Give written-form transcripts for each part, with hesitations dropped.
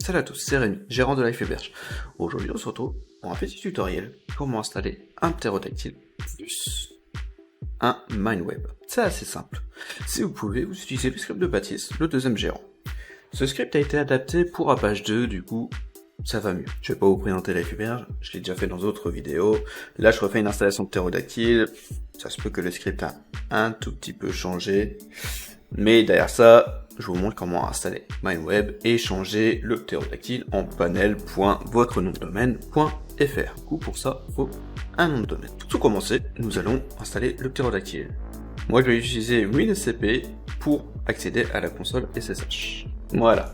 Salut à tous, c'est Rémi, gérant de LifeHeberge. Aujourd'hui on se retrouve pour un petit tutoriel comment installer un ptérodactyle plus un MindWeb. C'est assez simple. Si vous pouvez, vous utilisez le script de Baptiste, le deuxième gérant. Ce script a été adapté pour Apache 2, du coup ça va mieux. Je vais pas vous présenter LifeHeberge, je l'ai déjà fait dans d'autres vidéos. Là je refais une installation de ptérodactyle. Ça se peut que le script a un tout petit peu changé. Mais derrière ça, je vous montre comment installer MindWeb et changer le ptérodactyle en panel.votrenomdedomaine.fr. Du coup, pour ça, il faut un nom de domaine. Pour tout commencer, nous allons installer le ptérodactyle. Moi, je vais utiliser WinSCP pour accéder à la console SSH. Voilà.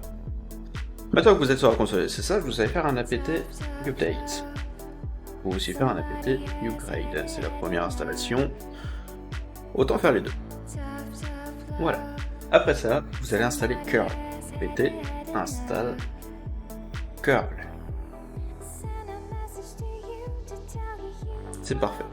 Maintenant que vous êtes sur la console SSH, vous allez faire un apt update. Vous pouvez aussi faire un apt upgrade. C'est la première installation. Autant faire les deux. Voilà. Après ça, vous allez installer curl. apt install curl. C'est parfait.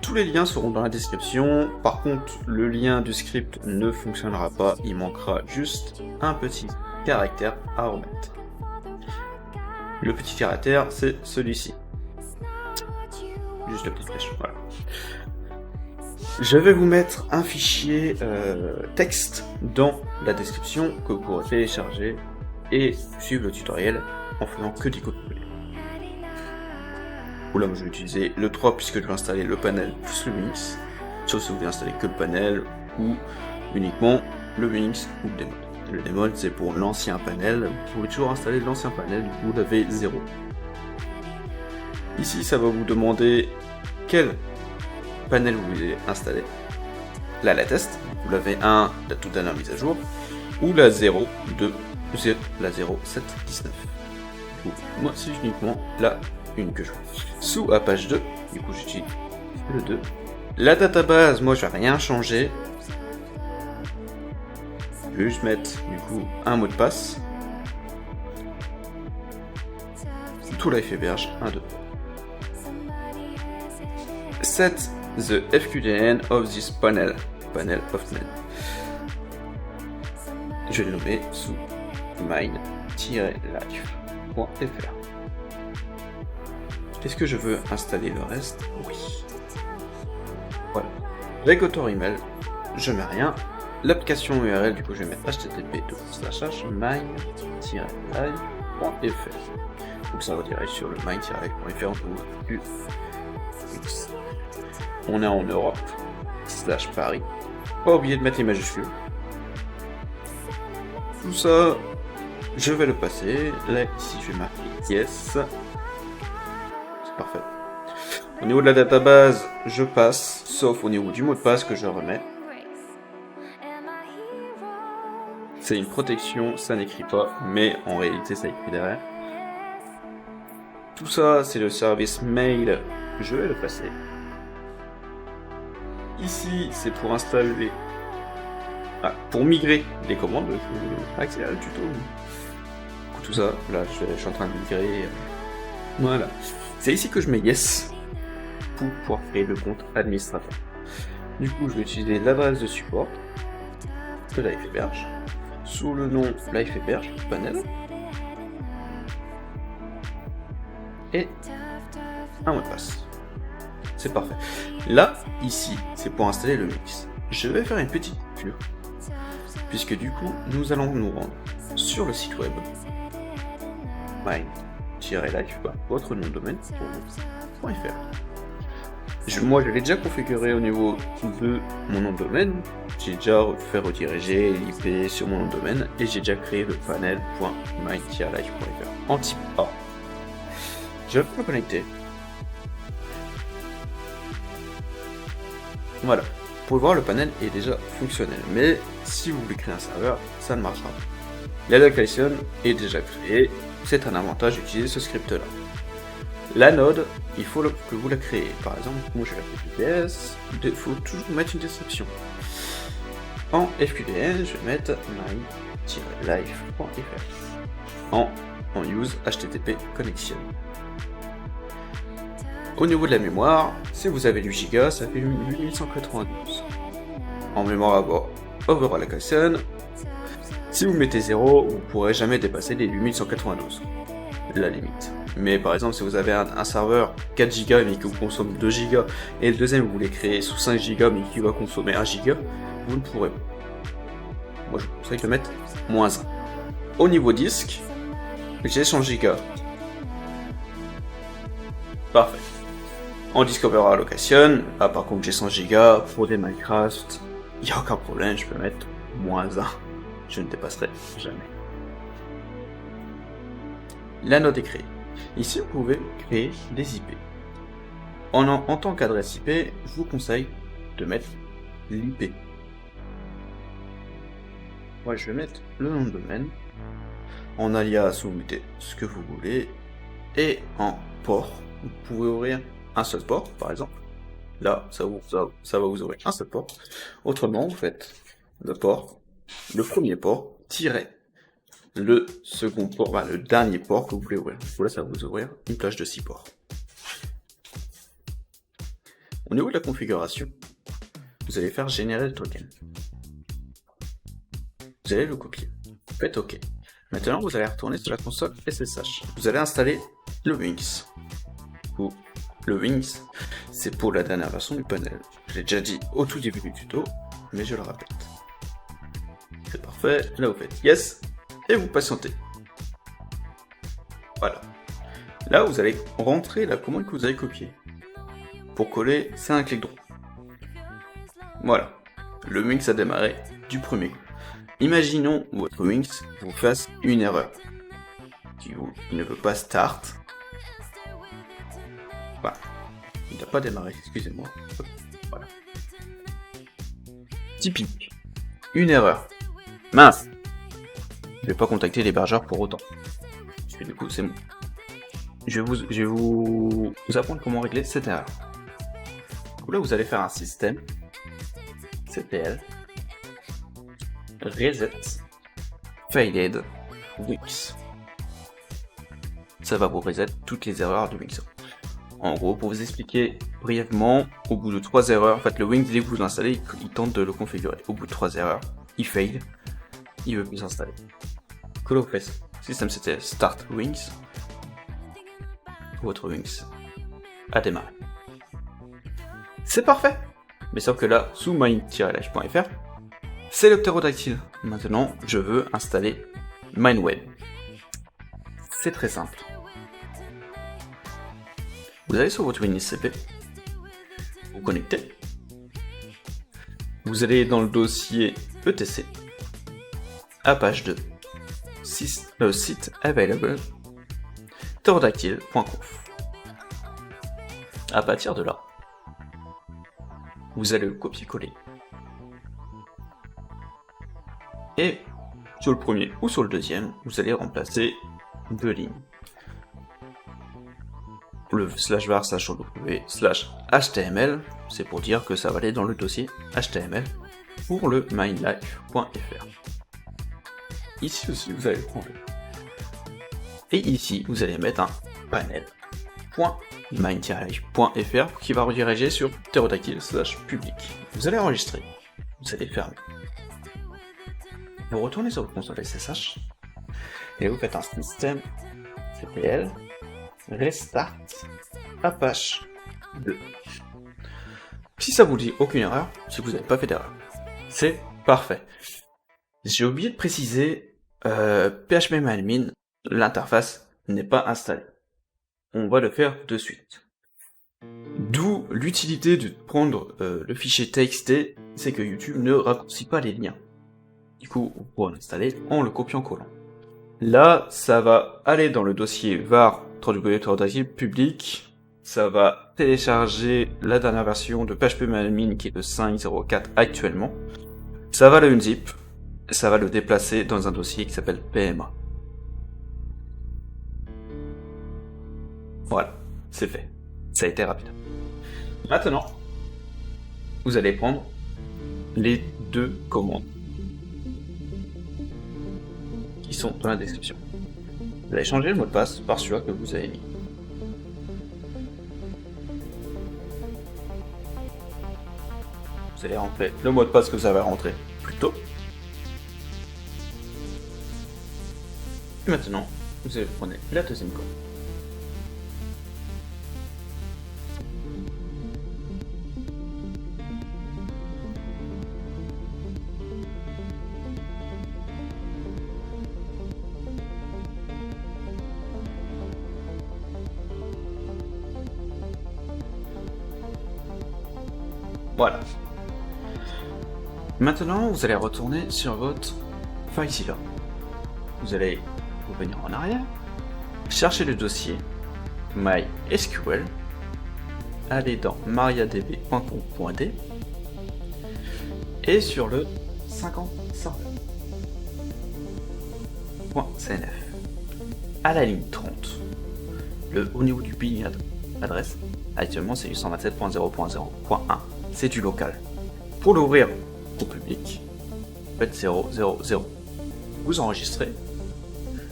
Tous les liens seront dans la description. Par contre, le lien du script ne fonctionnera pas. Il manquera juste un petit caractère à remettre. Le petit caractère, c'est celui-ci. Juste la petite flèche. Voilà. Je vais vous mettre un fichier texte dans la description que vous pourrez télécharger et suivre le tutoriel en faisant que du copier-coller. Là, moi je vais utiliser le 3 puisque je vais installer le panel plus le Unix, sauf si vous voulez installer que le panel ou uniquement le Unix ou le démon. Le démon c'est pour l'ancien panel, vous pouvez toujours installer l'ancien panel, vous l'avez 0. Ici ça va vous demander quel panel vous voulez installer. Là la test, vous l'avez 1 la toute dernière mise à jour, ou la 0 de la 0719. Du coup, moi c'est uniquement la une que je fais. Sous Apache 2, du coup j'utilise le 2. La database, moi je vais rien changer. Je vais juste mettre du coup un mot de passe. Tout LifeHeberge 1, 2. Set the FQDN of this panel of men. Je vais le nommer sous mine-life.fr. Est-ce que je veux installer le reste? Oui. Voilà. Avec AutoRemail, je mets rien. L'application URL, du coup, je vais mettre http://mine-live.fr. Donc ça redirige sur le mine-live.fr du X. On est en Europe, /Paris. Pas oublier de mettre les majuscules. Tout ça, je vais le passer. Là, ici, je vais marquer yes. C'est parfait. Au niveau de la database, je passe, sauf au niveau du mot de passe que je remets. C'est une protection, ça n'écrit pas, mais en réalité, ça écrit derrière. Tout ça, c'est le service mail. Je vais le passer. Ici, c'est pour installer... pour migrer les commandes. Je vais accélérer le tuto. Tout ça, là, je suis en train de migrer. Voilà. C'est ici que je mets yes pour pouvoir créer le compte administrateur. Du coup, je vais utiliser l'adresse de support de LifeHeberge sous le nom LifeHeberge panel et un mot de passe. C'est parfait. Là, ici, c'est pour installer le mix. Je vais faire une petite coupure puisque du coup, nous allons nous rendre sur le site web mine-life, votre nom de domaine.fr. Moi, je l'ai déjà configuré au niveau de mon nom de domaine. J'ai déjà fait rediriger l'IP sur mon nom de domaine et j'ai déjà créé le panel.mine-life.fr en type A. Je vais me connecter. Voilà. Vous pouvez voir, le panel est déjà fonctionnel. Mais si vous voulez créer un serveur, ça ne marchera pas. La location est déjà créée. C'est un avantage d'utiliser ce script-là. La node, il faut que vous la créez. Par exemple, moi je vais l'appeler PS, il faut toujours mettre une description. En FQDN, je vais mettre my-life.fr. En use HTTP connection. Au niveau de la mémoire, si vous avez du giga, ça fait 8192. En mémoire à bord, overall location, Si vous mettez 0, vous ne pourrez jamais dépasser les 8192, la limite. Mais par exemple, si vous avez un serveur 4 Go mais qui vous consomme 2 Go, et le deuxième vous voulez créer sous 5 Go mais qui va consommer 1 Go, vous ne pourrez pas. Moi je vous conseille de mettre -1. Au niveau disque, j'ai 100 Go. Parfait. En Discover Allocation, par contre j'ai 100 Go, pour des Minecraft, il n'y a aucun problème, je peux mettre -1. Je ne dépasserai jamais. La note est créée. Ici, vous pouvez créer des IP. En tant qu'adresse IP, je vous conseille de mettre l'IP. Moi, je vais mettre le nom de domaine. En alias, vous mettez ce que vous voulez. Et en port, vous pouvez ouvrir un seul port, par exemple. Là, ça va vous ouvrir un seul port. Autrement, vous faites le port, le premier port, tiret le second port, le dernier port que vous voulez ouvrir. Là, ça va vous ouvrir une plage de 6 ports. Au niveau de la configuration, vous allez faire générer le token. Vous allez le copier. Faites OK. Maintenant, vous allez retourner sur la console SSH. Vous allez installer le Wings. Le Wings, c'est pour la dernière version du panel. Je l'ai déjà dit au tout début du tuto, mais je le répète. C'est parfait. Là, vous faites Yes. Et vous patientez. Voilà. Là, vous allez rentrer la commande que vous avez copiée. Pour coller, c'est un clic droit. Voilà. Le Wings a démarré du premier coup. Imaginons votre Wings vous fasse une erreur. Qui ne veut pas start. Voilà. Il n'a pas démarré, excusez-moi. Voilà. Typique. Une erreur. Mince. Je vais pas contacter l'hébergeur pour autant. Parce que du coup, c'est bon. Je vais vous apprendre comment régler cette erreur. Là, vous allez faire un système cpl reset failed Wix. Ça va vous reset toutes les erreurs de Wix. En gros, pour vous expliquer brièvement, au bout de 3 erreurs, en fait, le Wix, dès que vous l'installez, il tente de le configurer. Au bout de 3 erreurs, il fail, il veut plus s'installer. Que l'on fait, système c'était start Wings, votre Wings a démarré. C'est parfait. Mais sauf que là, sous mine-live.fr, c'est le ptérodactyle. Maintenant, je veux installer MineWeb. C'est très simple. Vous allez sur votre WinSCP, vous connectez, vous allez dans le dossier etc, à page 2, site available, pterodactyle.conf. À partir de là, vous allez le copier-coller. Et sur le premier ou sur le deuxième, vous allez remplacer 2 lignes. Le /var /html, c'est pour dire que ça va aller dans le dossier HTML pour le minelife.fr. Ici aussi, vous allez prendre. Et ici, vous allez mettre un panel.mine-life.fr qui va rediriger sur pterodactyle/public. Vous allez enregistrer. Vous allez fermer. Vous retournez sur votre console SSH et vous faites un système cpl restart apache 2. Si ça vous dit aucune erreur, c'est que vous n'avez pas fait d'erreur. C'est parfait. J'ai oublié de préciser, phpMyAdmin, l'interface n'est pas installée. On va le faire de suite. D'où l'utilité de prendre le fichier TXT, c'est que YouTube ne raccourcit pas les liens. Du coup, on pourra l'installer en le copiant-collant. Là, ça va aller dans le dossier var public. Ça va télécharger la dernière version de phpMyAdmin qui est de 5.04 actuellement. Ça va le unzip. Ça va le déplacer dans un dossier qui s'appelle PMA. Voilà, c'est fait. Ça a été rapide. Maintenant, vous allez prendre les 2 commandes qui sont dans la description. Vous allez changer le mot de passe par celui que vous avez mis. Vous allez rentrer le mot de passe que vous avez rentré plus tôt. Et maintenant, vous allez prendre la deuxième colle. Voilà. Maintenant, vous allez retourner sur votre FileZilla. Vous allez revenir en arrière, chercher le dossier MySQL, aller dans mariadb.conf.d et sur le 50 serveur.cnf. À la ligne 30, au niveau du billing adresse, actuellement c'est du 127.0.0.1, c'est du local. Pour l'ouvrir au public, faites 000. Vous enregistrez,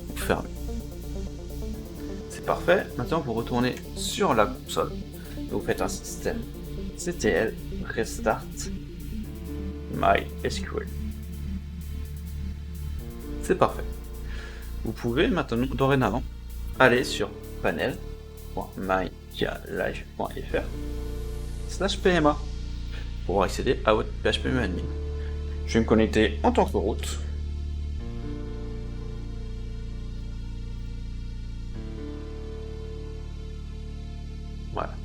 vous fermez. C'est parfait. Maintenant, vous retournez sur la console et vous faites un système ctl restart mysql. C'est parfait. Vous pouvez maintenant, dorénavant, aller sur panel.mylife.fr/pma pour accéder à votre PHP admin. Je vais me connecter en tant que root. Voilà.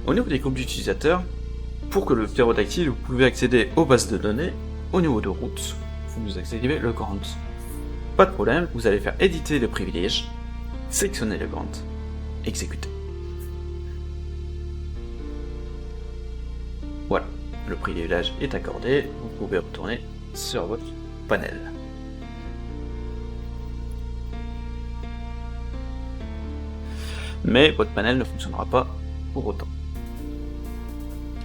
Au niveau des groupes d'utilisateurs, pour que le ptérodactyle, vous pouvez accéder aux bases de données. Au niveau de root, vous activez le grant. Pas de problème, vous allez faire éditer le privilège, sélectionner le grant, exécuter. Voilà, le privilège est accordé, vous pouvez retourner sur votre panel. Mais votre panel ne fonctionnera pas pour autant.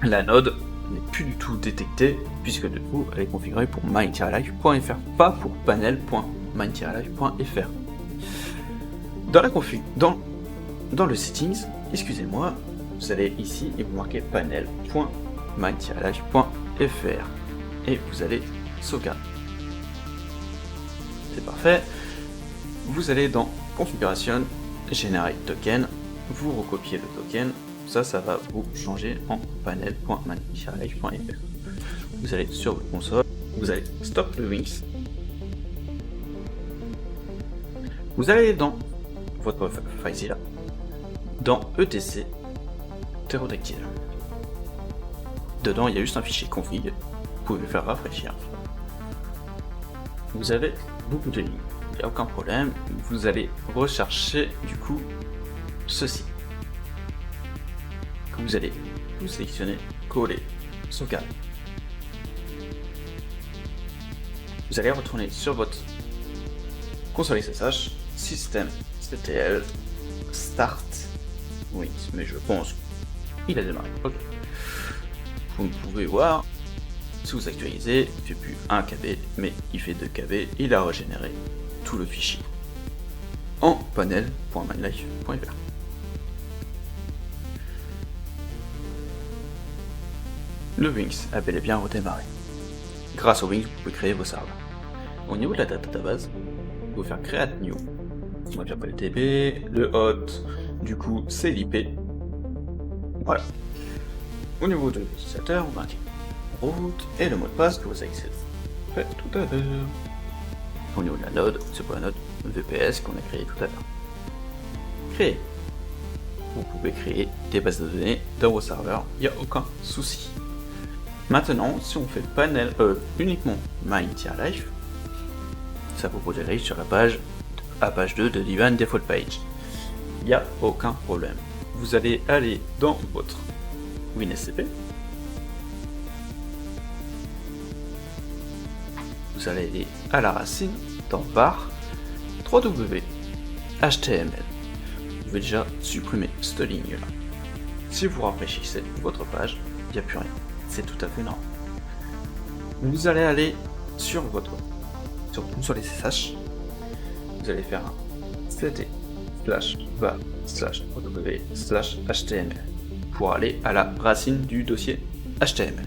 La node n'est plus du tout détectée puisque du coup elle est configurée pour mine-live.fr, pas pour panel.mine-live.fr. Dans la config, dans le settings, excusez-moi, vous allez ici et vous marquez panel.mine-live.fr et vous allez sauvegarder. C'est parfait. Vous allez dans configuration, generate token, vous recopiez le token. Ça va vous changer en panel.mine-live.fr. Vous allez sur votre console, vous allez stop le Wings. Vous allez dans votre FileZilla, dans etc pterodactyle. Dedans, il y a juste un fichier config. Vous pouvez le faire rafraîchir. Vous avez beaucoup de lignes. Il n'y a aucun problème. Vous allez rechercher du coup ceci. Vous allez tout sélectionner, coller, sauvegarder. Vous allez retourner sur votre console SSH, système ctl start Wings, mais je pense qu'il a démarré. Ok. Vous pouvez voir, si vous actualisez, il fait plus 1 KB, mais il fait 2 KB, il a régénéré tout le fichier en panel.minelife.fr. Le Wings a bel et bien redémarré. Grâce au Wings, vous pouvez créer vos serveurs. Au niveau de la database, vous pouvez faire create new. Moi j'appelle DB, le hot, du coup c'est l'IP. Voilà. Au niveau de l'utilisateur, vous marquez root et le mot de passe que vous avez fait tout à l'heure. Au niveau de la node, c'est pas la node VPS qu'on a créé tout à l'heure. Créer. Vous pouvez créer des bases de données dans vos serveurs, il n'y a aucun souci. Maintenant, si on fait panel uniquement mine-life, ça vous redirige sur la page 2 de Divan Default Page. Il n'y a aucun problème. Vous allez aller dans votre WinSCP. Vous allez aller à la racine dans var 3w html. Vous pouvez déjà supprimer cette ligne là. Si vous rafraîchissez votre page, il n'y a plus rien. C'est tout à fait normal. Vous allez aller sur votre console SSH. Vous allez faire un ct/var/w/html pour aller à la racine du dossier HTML.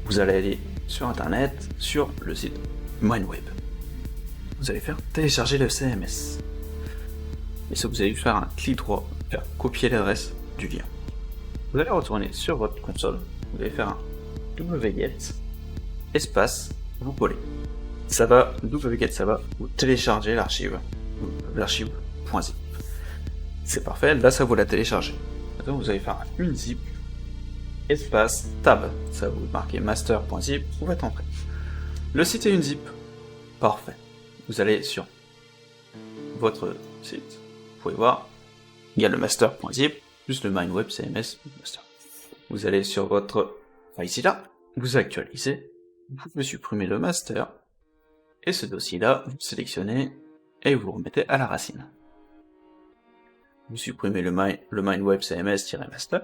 Vous allez aller sur internet, sur le site MineWeb. vous allez faire télécharger le CMS. Et ça, vous allez faire un clic droit, faire copier l'adresse du lien. Vous allez retourner sur votre console, vous allez faire un wget espace, vous collez. Ça va, wget, ça va vous télécharger l'archive, l'archive.zip. C'est parfait, là ça vous l'a téléchargé. Maintenant vous allez faire un unzip espace tab, ça va vous marquer master.zip, vous faites entrer. Le site est unzip, parfait. Vous allez sur votre site, vous pouvez voir, il y a le master.zip, plus le MindWeb CMS master. Vous allez sur votre ici là, vous actualisez, vous pouvez supprimer le master, et ce dossier-là, vous sélectionnez et vous remettez à la racine. Vous supprimez le MindWeb CMS-master,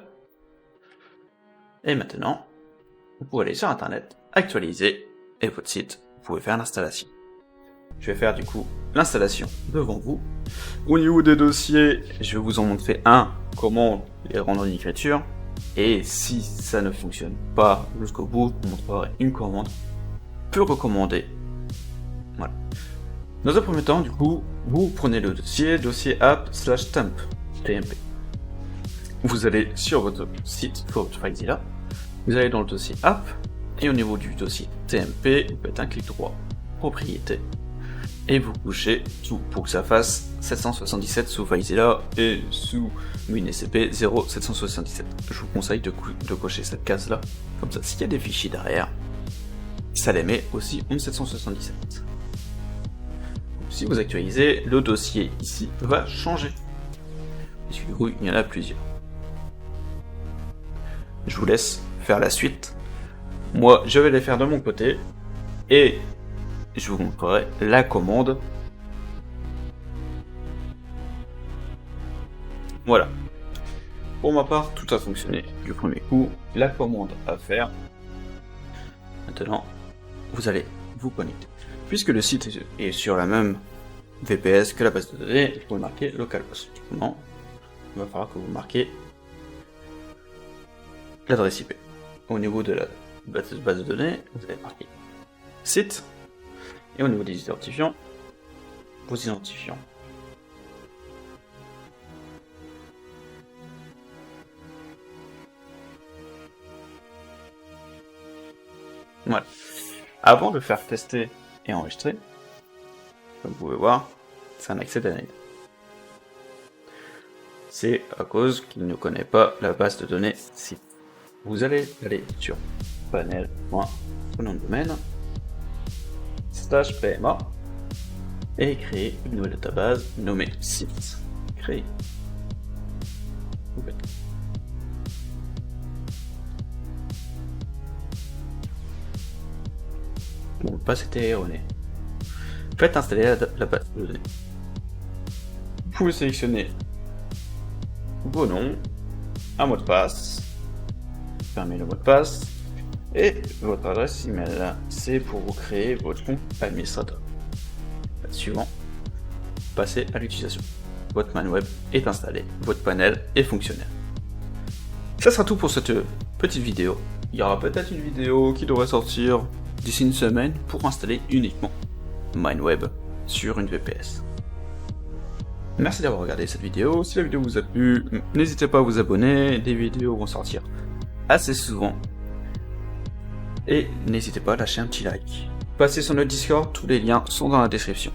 et maintenant, vous pouvez aller sur internet, actualiser, et votre site, vous pouvez faire l'installation. Je vais faire du coup l'installation devant vous. Au niveau des dossiers, je vais vous en montrer un, comment les rendre en écriture, et si ça ne fonctionne pas jusqu'au bout, je vous montrerai une commande peu recommandée. Voilà. Dans un premier temps, du coup, vous prenez le dossier app/temp, TMP. Vous allez sur votre site, votre file là, vous allez dans le dossier app, et au niveau du dossier TMP, vous faites un clic droit, propriété, et vous couchez tout pour que ça fasse 777 sous FileZilla et sous WinSCP 0777. Je vous conseille de cocher cette case là, comme ça s'il y a des fichiers derrière, ça les met aussi en 777. Si vous actualisez, le dossier ici va changer, puisque du coup il y en a plusieurs. Je vous laisse faire la suite. Moi je vais les faire de mon côté, et je vous montrerai la commande. Voilà. Pour ma part, tout a fonctionné du premier coup. La commande à faire. Maintenant, vous allez vous connecter. Puisque le site est sur la même VPS que la base de données, il faut marquer localhost. Non, il va falloir que vous marquez l'adresse IP. Au niveau de la base de données, vous allez marquer site. Et au niveau des identifiants, vos identifiants. Voilà. Avant de faire tester et enregistrer, comme vous pouvez voir, c'est un accès d'analyse. C'est à cause qu'il ne connaît pas la base de données site. Vous allez aller sur panel.nom de domaine /pma et créer une nouvelle database nommée site. Créer. Bon, le pass était erroné. Faites installer la base de données. Vous pouvez sélectionner vos noms, un mot de passe, fermez le mot de passe, et votre adresse email. C'est pour vous créer votre compte administrateur. Suivant, passez à l'utilisation. Votre MindWeb est installé, votre panel est fonctionnel. Ça sera tout pour cette petite vidéo. Il y aura peut-être une vidéo qui devrait sortir d'ici une semaine pour installer uniquement MindWeb sur une VPS. Merci d'avoir regardé cette vidéo. Si la vidéo vous a plu, n'hésitez pas à vous abonner. Des vidéos vont sortir assez souvent. Et n'hésitez pas à lâcher un petit like. Passez sur notre Discord, tous les liens sont dans la description.